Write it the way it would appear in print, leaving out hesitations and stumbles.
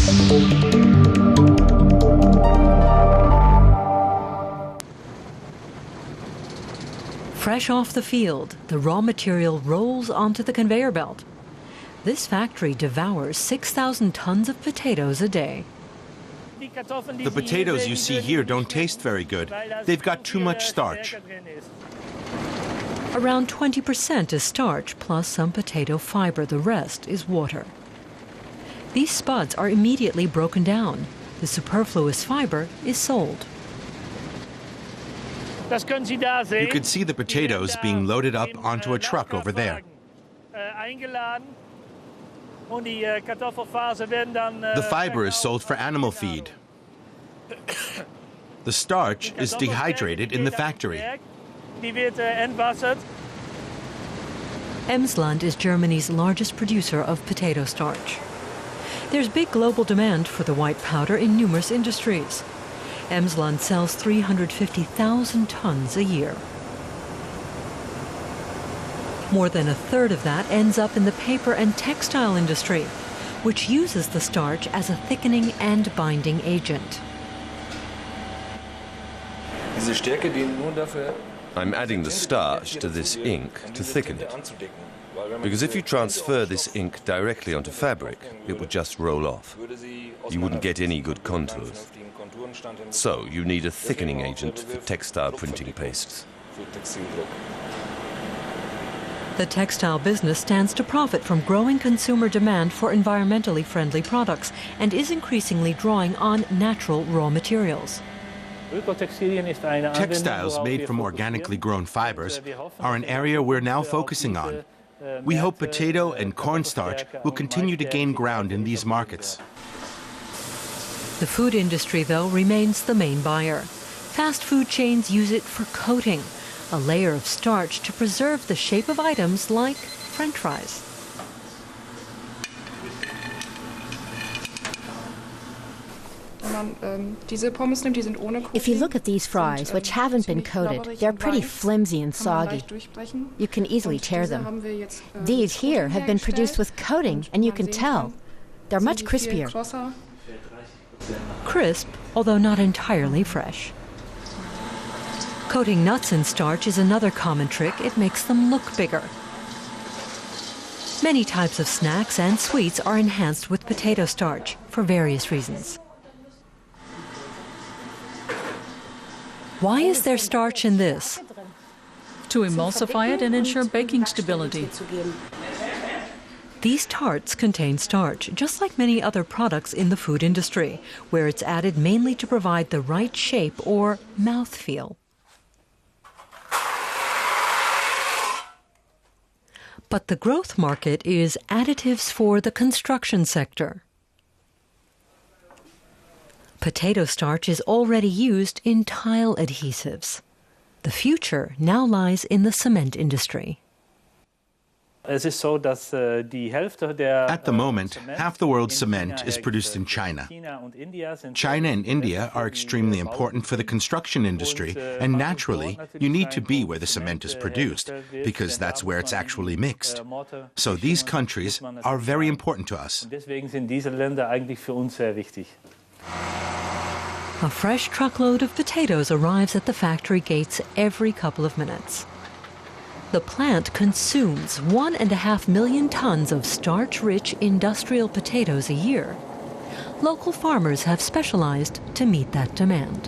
Fresh off the field, the raw material rolls onto the conveyor belt. This factory devours 6,000 tons of potatoes a day. The potatoes you see here don't taste very good. They've got too much starch. Around 20% is starch, plus some potato fiber. The rest is water. These spuds are immediately broken down. The superfluous fiber is sold. You could see the potatoes being loaded up onto a truck over there. The fiber is sold for animal feed. The starch is dehydrated in the factory. Emsland is Germany's largest producer of potato starch. There's big global demand for the white powder in numerous industries. Emsland sells 350,000 tons a year. More than a third of that ends up in the paper and textile industry, which uses the starch as a thickening and binding agent. I'm adding the starch to this ink to thicken it, because if you transfer this ink directly onto fabric, it would just roll off. You wouldn't get any good contours. So you need a thickening agent for textile printing pastes. The textile business stands to profit from growing consumer demand for environmentally friendly products and is increasingly drawing on natural raw materials. Textiles made from organically grown fibers are an area we're now focusing on. We hope potato and cornstarch will continue to gain ground in these markets. The food industry, though, remains the main buyer. Fast food chains use it for coating, a layer of starch to preserve the shape of items like French fries. If you look at these fries, which haven't been coated, they're pretty flimsy and soggy. You can easily tear them. These here have been produced with coating, and you can tell. They're much crispier. Crisp, although not entirely fresh. Coating nuts in starch is another common trick. It makes them look bigger. Many types of snacks and sweets are enhanced with potato starch for various reasons. Why is there starch in this? To emulsify it and ensure baking stability. These tarts contain starch, just like many other products in the food industry, where it's added mainly to provide the right shape or mouthfeel. But the growth market is additives for the construction sector. Potato starch is already used in tile adhesives. The future now lies in the cement industry. At the moment, half the world's cement is produced in China. China and India are extremely important for the construction industry, and naturally, you need to be where the cement is produced, because that's where it's actually mixed. So these countries are very important to us. A fresh truckload of potatoes arrives at the factory gates every couple of minutes. The plant consumes 1.5 million tons of starch-rich industrial potatoes a year. Local farmers have specialized to meet that demand.